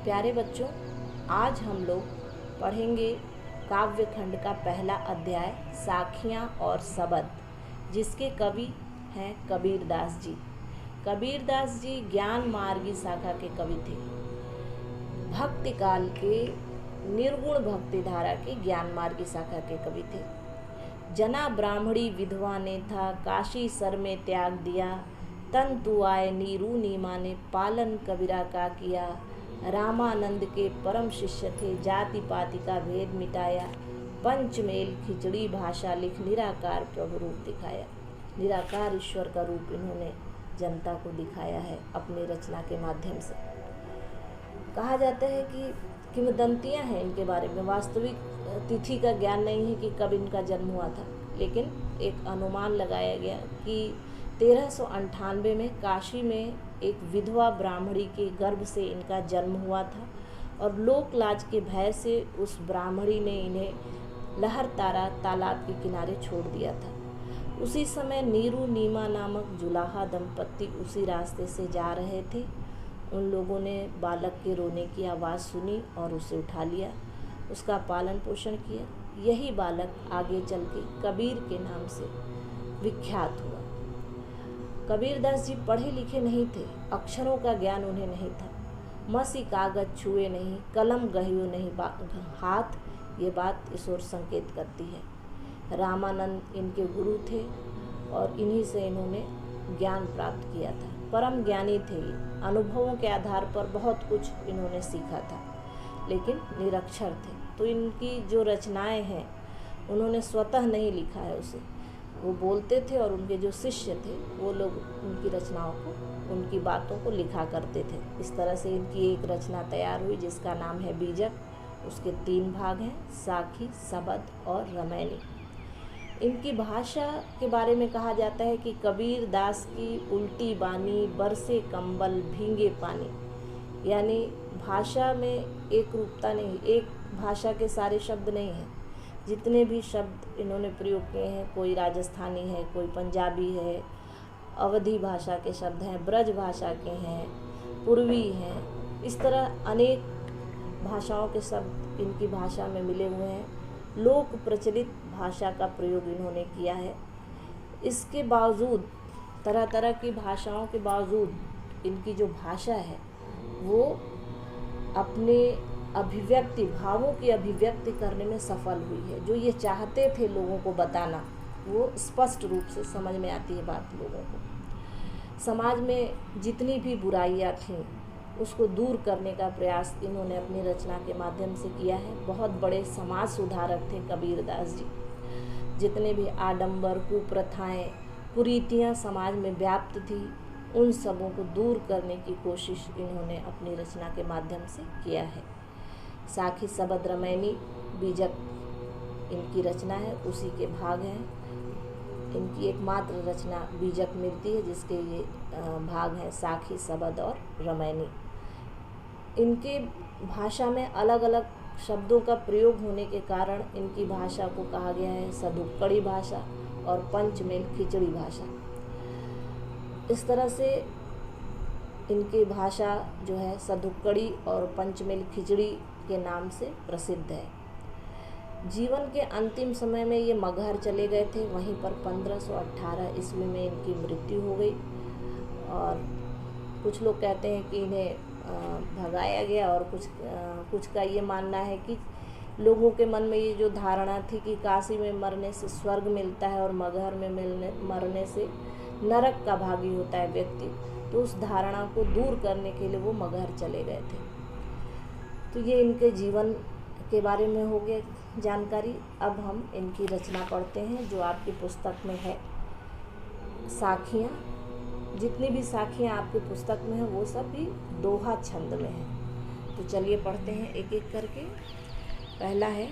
प्यारे बच्चों, आज हम लोग पढ़ेंगे काव्य खंड का पहला अध्याय साखियाँ और सबद, जिसके कवि हैं कबीरदास जी। कबीरदास जी ज्ञान मार्गी शाखा के कवि थे। भक्ति काल के निर्गुण भक्ति धारा के ज्ञान मार्गी शाखा के कवि थे। जना ब्राह्मणी विधवा ने था, काशी सर में त्याग दिया। तन तु आए नीरू नीमा ने, पालन कबीरा का किया। रामानंद के परम शिष्य थे, जाति पाति का भेद मिटाया। पंचमेल खिचड़ी भाषा लिख, निराकार प्रभु रूप दिखाया। निराकार ईश्वर का रूप इन्होंने जनता को दिखाया है अपनी रचना के माध्यम से। कहा जाता है कि किंवदंतियाँ हैं इनके बारे में। वास्तविक तिथि का ज्ञान नहीं है कि कब इनका जन्म हुआ था, लेकिन एक अनुमान लगाया गया कि 1398 में काशी में एक विधवा ब्राह्मणी के गर्भ से इनका जन्म हुआ था और लोक लाज के भय से उस ब्राह्मणी ने इन्हें लहरतारा तालाब के किनारे छोड़ दिया था। उसी समय नीरू नीमा नामक जुलाहा दंपत्ति उसी रास्ते से जा रहे थे। उन लोगों ने बालक के रोने की आवाज़ सुनी और उसे उठा लिया, उसका पालन पोषण किया। यही बालक आगे चल के कबीर के नाम से विख्यात हुआ। कबीरदास जी पढ़े लिखे नहीं थे, अक्षरों का ज्ञान उन्हें नहीं था। मसी कागज छुए नहीं, कलम गहियो नहीं हाथ, ये बात इस ओर संकेत करती है। रामानंद इनके गुरु थे और इन्हीं से इन्होंने ज्ञान प्राप्त किया था। परम ज्ञानी थे, अनुभवों के आधार पर बहुत कुछ इन्होंने सीखा था, लेकिन निरक्षर थे। तो इनकी जो रचनाएं हैं उन्होंने स्वतः नहीं लिखा है उसे, वो बोलते थे और उनके जो शिष्य थे वो लोग उनकी रचनाओं को, उनकी बातों को लिखा करते थे। इस तरह से इनकी एक रचना तैयार हुई जिसका नाम है बीजक। उसके 3 भाग हैं, साखी, सबद और रमैनी। इनकी भाषा के बारे में कहा जाता है कि कबीर दास की उल्टी बानी, बरसे कंबल भींगे पानी। यानी भाषा में एक रूपता नहीं, एक भाषा के सारे शब्द नहीं हैं। जितने भी शब्द इन्होंने प्रयोग किए हैं, कोई राजस्थानी है, कोई पंजाबी है, अवधी भाषा के शब्द हैं, ब्रज भाषा के हैं, पूर्वी हैं, इस तरह अनेक भाषाओं के शब्द इनकी भाषा में मिले हुए हैं। लोक प्रचलित भाषा का प्रयोग इन्होंने किया है। इसके बावजूद, तरह तरह की भाषाओं के बावजूद, इनकी जो भाषा है वो अपने अभिव्यक्ति, भावों की अभिव्यक्ति करने में सफल हुई है। जो ये चाहते थे लोगों को बताना, वो स्पष्ट रूप से समझ में आती है बात लोगों को। समाज में जितनी भी बुराइयां थीं उसको दूर करने का प्रयास इन्होंने अपनी रचना के माध्यम से किया है। बहुत बड़े समाज सुधारक थे कबीरदास जी। जितने भी आडंबर, कुप्रथाएं, कुरीतियाँ समाज में व्याप्त थी, उन सबों को दूर करने की कोशिश इन्होंने अपनी रचना के माध्यम से किया है। साखी, सबद, रमैनी, बीजक इनकी रचना है, उसी के भाग हैं। इनकी एकमात्र रचना बीजक मिलती है जिसके ये भाग हैं साखी, सबद और रमैनी। इनके भाषा में अलग अलग शब्दों का प्रयोग होने के कारण इनकी भाषा को कहा गया है सदुक्कड़ी भाषा और पंचमेल खिचड़ी भाषा। इस तरह से इनकी भाषा जो है सदुक्कड़ी और पंचमेल खिचड़ी के नाम से प्रसिद्ध है। जीवन के अंतिम समय में ये मगहर चले गए थे। वहीं पर 1518 ईस्वी में इनकी मृत्यु हो गई और कुछ लोग कहते हैं कि इन्हें भगाया गया और कुछ का ये मानना है कि लोगों के मन में ये जो धारणा थी कि काशी में मरने से स्वर्ग मिलता है और मगहर में मरने से नरक का भागी होता है व्यक्ति, तो उस धारणा को दूर करने के लिए वो मगहर चले गए थे। तो ये इनके जीवन के बारे में हो गया जानकारी। अब हम इनकी रचना पढ़ते हैं जो आपकी पुस्तक में है, साखियाँ। जितनी भी साखियाँ आपकी पुस्तक में है वो सब भी दोहा छंद में है। तो चलिए पढ़ते हैं एक एक करके। पहला है,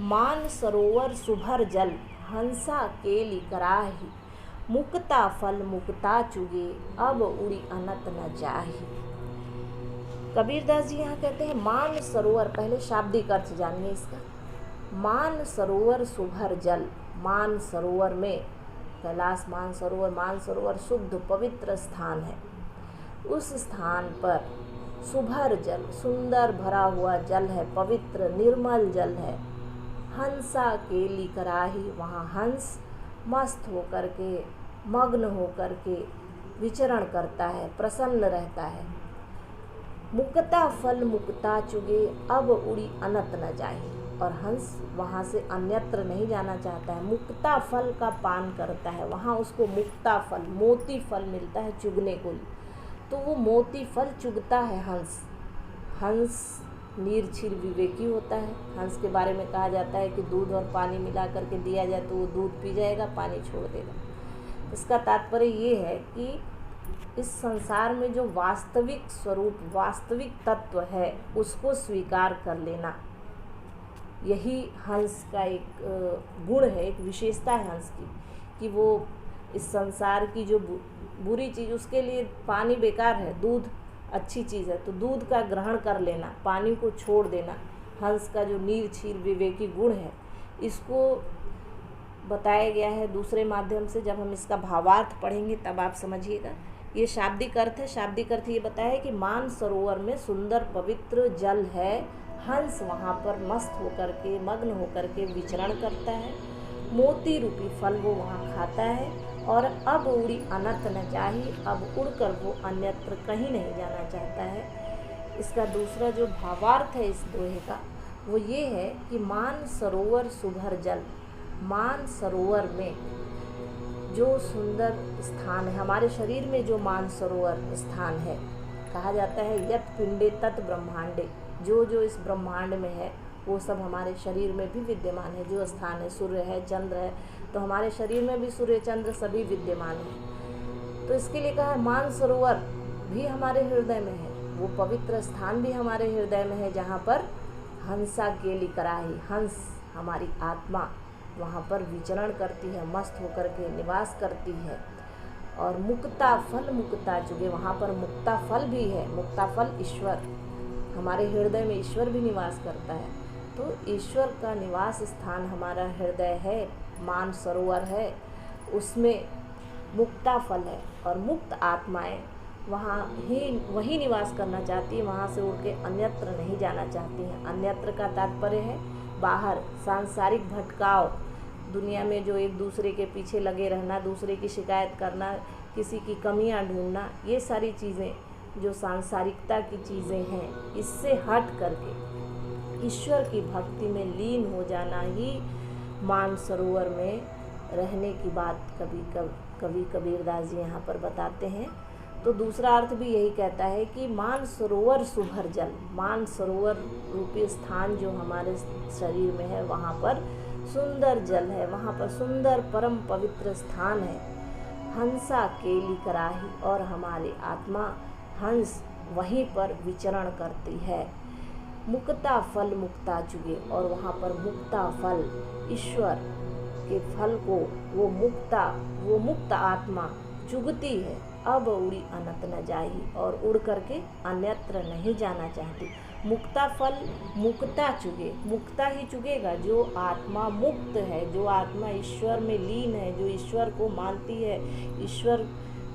मान सरोवर सुभर जल, हंसा केली कराही। मुक्ता फल मुक्ता चुगे, अब उड़ी अनत न जाही। कबीरदास जी यहाँ कहते हैं मान सरोवर, पहले शाब्दिक अर्थ जानिए इसका। मान सरोवर सुभर जल, मान सरोवर में कैलाश मान सरोवर शुद्ध पवित्र स्थान है। उस स्थान पर सुभर जल, सुंदर भरा हुआ जल है, पवित्र निर्मल जल है। हंसा केली कराही, वहाँ हंस मस्त होकर के, मग्न होकर के विचरण करता है, प्रसन्न रहता है। मुक्ता फल मुक्ता चुगे, अब उड़ी अनत न जाही। और हंस वहाँ से अन्यत्र नहीं जाना चाहता है, मुक्ता फल का पान करता है। वहाँ उसको मुक्ता फल, मोती फल मिलता है चुगने को, तो वो मोती फल चुगता है हंस। हंस नीरछीर विवेकी होता है। हंस के बारे में कहा जाता है कि दूध और पानी मिला करके दिया जाए तो वो दूध पी जाएगा, पानी छोड़ देगा। इसका तात्पर्य ये है कि इस संसार में जो वास्तविक स्वरूप, वास्तविक तत्व है, उसको स्वीकार कर लेना, यही हंस का एक गुण है, एक विशेषता है हंस की, कि वो इस संसार की जो बुरी चीज़, उसके लिए पानी बेकार है, दूध अच्छी चीज़ है, तो दूध का ग्रहण कर लेना, पानी को छोड़ देना, हंस का जो नीरछीर विवेकी गुण है, इसको बताया गया है दूसरे माध्यम से। जब हम इसका भावार्थ पढ़ेंगे तब आप समझिएगा। ये शाब्दिक अर्थ है। शाब्दिक अर्थ ये बताया है कि मान सरोवर में सुंदर पवित्र जल है, हंस वहाँ पर मस्त होकर के, मग्न होकर के विचरण करता है, मोती रूपी फल वो वहाँ खाता है, और अब उड़ी अनत न जाही, अब उड़कर वो अन्यत्र कहीं नहीं जाना चाहता है। इसका दूसरा जो भावार्थ है इस दोहे का, वो ये है कि मान सरोवर सुभर जल, मान सरोवर में जो सुंदर स्थान है, हमारे शरीर में जो मान सरोवर स्थान है, कहा जाता है यत पिंडे तत् ब्रह्मांडे, जो जो इस ब्रह्मांड में है वो सब हमारे शरीर में भी विद्यमान है। जो स्थान है, सूर्य है, चंद्र है, तो हमारे शरीर में भी सूर्य चंद्र सभी विद्यमान है। तो इसके लिए कहा है मान सरोवर भी हमारे हृदय में है, वो पवित्र स्थान भी हमारे हृदय में है, जहाँ पर हंसा केली कराही, हंस हमारी आत्मा वहाँ पर विचरण करती है, मस्त होकर के निवास करती है। और मुक्ता फल मुक्ता चुगे, वहाँ पर मुक्ता फल भी है। मुक्ता फल ईश्वर, हमारे हृदय में ईश्वर भी निवास करता है, तो ईश्वर का निवास स्थान हमारा हृदय है, मान सरोवर है, उसमें मुक्ता फल है। और मुक्त आत्माएं वहीं निवास करना चाहती है, वहाँ से उड़ के अन्यत्र नहीं जाना चाहती हैं। अन्यत्र का तात्पर्य है बाहर, सांसारिक भटकाव, दुनिया में जो एक दूसरे के पीछे लगे रहना, दूसरे की शिकायत करना, किसी की कमियां ढूंढना, ये सारी चीज़ें जो सांसारिकता की चीज़ें हैं, इससे हट करके ईश्वर की भक्ति में लीन हो जाना ही मान सरोवर में रहने की बात कवि कबीरदास जी यहाँ पर बताते हैं। तो दूसरा अर्थ भी यही कहता है कि मान सरोवर सुभर जल, मान सरोवर रूपी स्थान जो हमारे शरीर में है, वहाँ पर सुंदर जल है, वहाँ पर सुंदर परम पवित्र स्थान है। हंसा केली कराही, और हमारी आत्मा हंस वहीं पर विचरण करती है। मुक्ता फल मुक्ता चुगे, और वहाँ पर मुक्ता फल, ईश्वर के फल को वो मुक्त आत्मा चुगती है। अब उड़ी अनत न जाही, और उड़ करके अन्यत्र नहीं जाना चाहती। मुक्ता फल मुक्ता चुगे, मुक्ता ही चुगेगा। जो आत्मा मुक्त है, जो आत्मा ईश्वर में लीन है, जो ईश्वर को मानती है, ईश्वर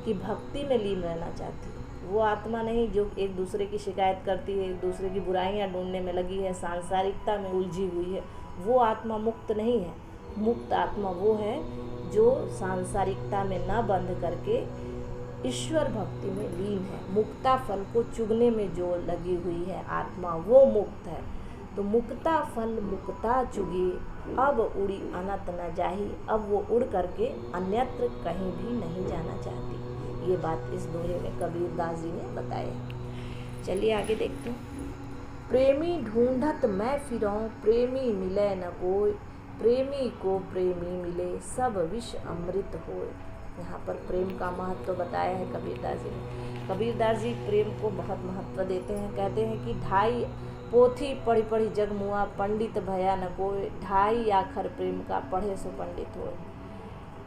की भक्ति में लीन रहना चाहती है, वो आत्मा नहीं जो एक दूसरे की शिकायत करती है, एक दूसरे की बुराइयां ढूंढने में लगी है, सांसारिकता में उलझी हुई है, वो आत्मा मुक्त नहीं है। मुक्त आत्मा वो है जो सांसारिकता में न बंध करके ईश्वर भक्ति में लीन है। मुक्ता फल को चुगने में जो लगी हुई है आत्मा, वो मुक्त है। तो मुक्ता फल मुक्ता चुगे, अब उड़ी अनत न जाही, अब वो उड़ करके अन्यत्र कहीं भी नहीं जाना चाहती। ये बात इस दोहे में कबीरदास जी ने बताया। चलिए आगे देखते हैं। प्रेमी ढूंढत मैं फिरौं, प्रेमी मिले न कोई, प्रेमी को प्रेमी मिले, सब विष अमृत होए। यहाँ पर प्रेम का महत्व बताया है कबीरदास जी ने। कबीरदास जी प्रेम को बहुत महत्व देते हैं। कहते हैं कि ढाई पोथी पढ़ी पढ़ी जग मुआ, पंडित भया न कोई, ढाई आखर प्रेम का पढ़े सो पंडित होए।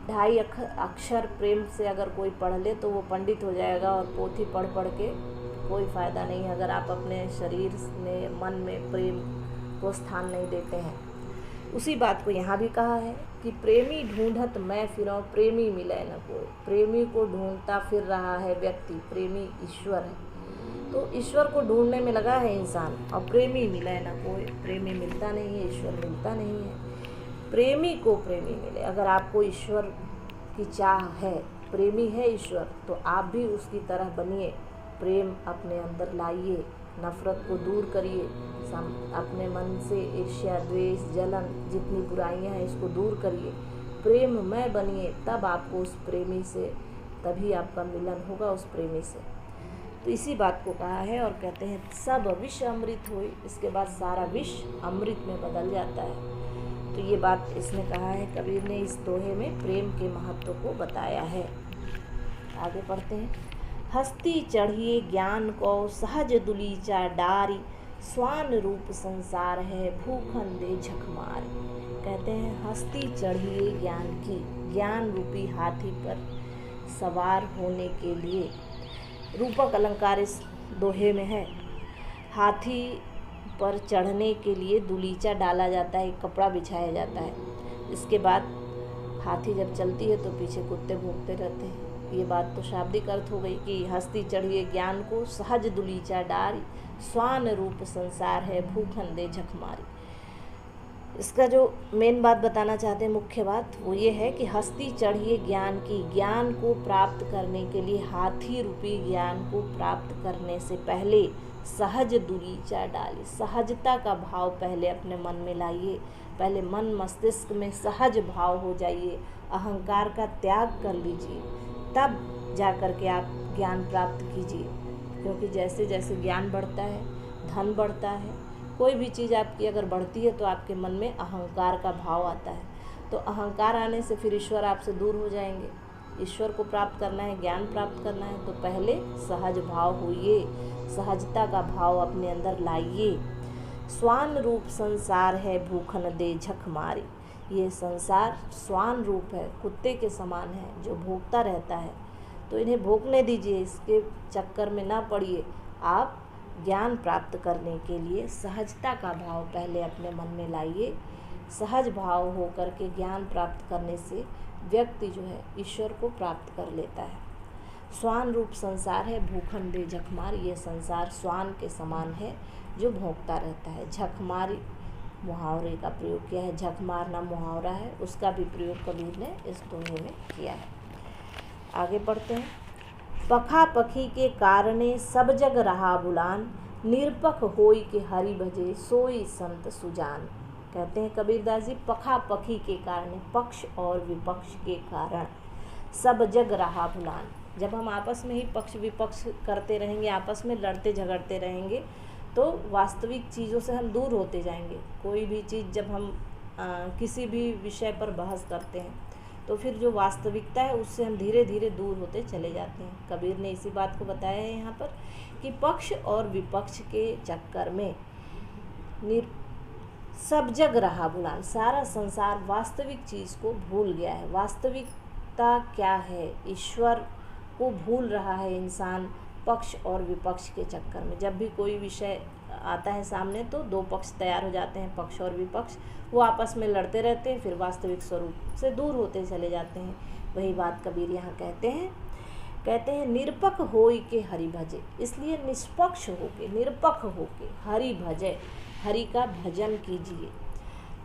ढाई अक्षर प्रेम से अगर कोई पढ़ ले तो वो पंडित हो जाएगा, और पोथी पढ़ पढ़ के कोई फ़ायदा नहीं है अगर आप अपने शरीर में, मन में प्रेम को स्थान नहीं देते हैं। उसी बात को यहाँ भी कहा है कि प्रेमी ढूंढत मैं फिरौं, प्रेमी मिले न कोई। प्रेमी को ढूंढता फिर रहा है व्यक्ति, प्रेमी ईश्वर है। तो ईश्वर को ढूंढने में लगा है इंसान, और प्रेमी मिला है ना कोई। प्रेमी मिलता नहीं है, ईश्वर मिलता नहीं है। प्रेमी को प्रेमी मिले। अगर आपको ईश्वर की चाह है, प्रेमी है ईश्वर, तो आप भी उसकी तरह बनिए। प्रेम अपने अंदर लाइए, नफ़रत को दूर करिए, अपने मन से ईर्ष्या, द्वेष, जलन, जितनी बुराइयां हैं इसको दूर करिए। प्रेममय बनिए, तब आपको उस प्रेमी से, तभी आपका मिलन होगा उस प्रेमी से। तो इसी बात को कहा है, और कहते हैं सब विष अमृत होई। इसके बाद सारा विष अमृत में बदल जाता है। तो ये बात इसने कहा है कबीर ने, इस दोहे में प्रेम के महत्व को बताया है। आगे पढ़ते हैं। हस्ती चढ़िए ज्ञान को सहज दुलीचा डारी, स्वान रूप संसार है भूखन दे झक मारी। कहते हैं हस्ती चढ़िए ज्ञान की, ज्ञान रूपी हाथी पर सवार होने के लिए। रूपक अलंकार इस दोहे में है। हाथी पर चढ़ने के लिए दुलीचा डाला जाता है, एक कपड़ा बिछाया जाता है। इसके बाद हाथी जब चलती है तो पीछे कुत्ते भौंकते रहते हैं। ये बात तो शाब्दिक अर्थ हो गई कि हस्ती चढ़िए ज्ञान को सहज दुलीचा डारी, स्वान रूप संसार है भूखन दे झक मारी। इसका जो मेन बात बताना चाहते हैं, मुख्य बात, वो ये है कि हस्ती चढ़िए ज्ञान की, ज्ञान को प्राप्त करने के लिए, हाथी रूपी ज्ञान को प्राप्त करने से पहले सहज दुलीचा डाली। सहजता का भाव पहले अपने मन में लाइए, पहले मन मस्तिष्क में सहज भाव हो जाइए, अहंकार का त्याग कर लीजिए, तब जा कर के आप ज्ञान प्राप्त कीजिए। क्योंकि जैसे जैसे ज्ञान बढ़ता है, धन बढ़ता है, कोई भी चीज़ आपकी अगर बढ़ती है तो आपके मन में अहंकार का भाव आता है। तो अहंकार आने से फिर ईश्वर आपसे दूर हो जाएंगे। ईश्वर को प्राप्त करना है, ज्ञान प्राप्त करना है, तो पहले सहज भाव होइए, सहजता का भाव अपने अंदर लाइए। स्वान रूप संसार है भूखन दे झक मारी। ये संसार स्वान रूप है, कुत्ते के समान है जो भोगता रहता है। तो इन्हें भोगने दीजिए, इसके चक्कर में ना पड़िए। आप ज्ञान प्राप्त करने के लिए सहजता का भाव पहले अपने मन में लाइए। सहज भाव हो करके ज्ञान प्राप्त करने से व्यक्ति जो है ईश्वर को प्राप्त कर लेता है। स्वान रूप संसार है भूखन दे झकमार। ये संसार स्वान के समान है जो भोंकता रहता है। झकमारी मुहावरे का प्रयोग किया है, झक मारना मुहावरा है, उसका भी प्रयोग कबीर ने इस दोहे में किया है। आगे बढ़ते हैं। पखा पखी के कारणे सब जग रहा बुलान, निरपख होई के हरि भजे सोई संत सुजान। कहते हैं कबीरदास जी, पखा पखी के कारण, पक्ष और विपक्ष के कारण सब जग रहा बुलान। जब हम आपस में ही पक्ष विपक्ष करते रहेंगे, आपस में लड़ते झगड़ते रहेंगे, तो वास्तविक चीज़ों से हम दूर होते जाएंगे। कोई भी चीज़ जब हम किसी भी विषय पर बहस करते हैं तो फिर जो वास्तविकता है उससे हम धीरे धीरे दूर होते चले जाते हैं। कबीर ने इसी बात को बताया है यहाँ पर कि पक्ष और विपक्ष के चक्कर में सब जग रहा भुलान। सारा संसार वास्तविक चीज़ को भूल गया है। वास्तविकता क्या है, ईश्वर को भूल रहा है इंसान पक्ष और विपक्ष के चक्कर में। जब भी कोई विषय आता है सामने तो दो पक्ष तैयार हो जाते हैं, पक्ष और विपक्ष, वो आपस में लड़ते रहते हैं, फिर वास्तविक स्वरूप से दूर होते चले जाते हैं। वही बात कबीर यहाँ कहते हैं निरपख होई के हरि भजे। इसलिए निष्पक्ष होके, निरपख होके हरि भजे, हरि का भजन कीजिए।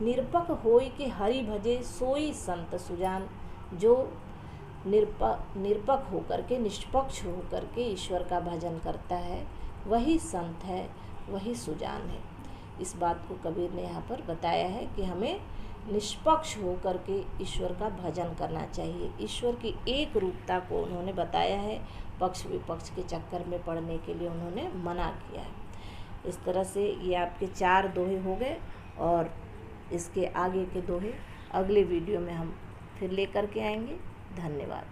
निरपख होई के हरि भजे सोई संत सुजान। जो निरपख होकर के, निष्पक्ष होकर के ईश्वर का भजन करता है वही संत है, वही सुजान है। इस बात को कबीर ने यहाँ पर बताया है कि हमें निष्पक्ष होकर के ईश्वर का भजन करना चाहिए। ईश्वर की एक रूपता को उन्होंने बताया है, पक्ष विपक्ष के चक्कर में पड़ने के लिए उन्होंने मना किया है। इस तरह से ये आपके 4 दोहे हो गए, और इसके आगे के दोहे अगले वीडियो में हम फिर लेकर के आएंगे। धन्यवाद।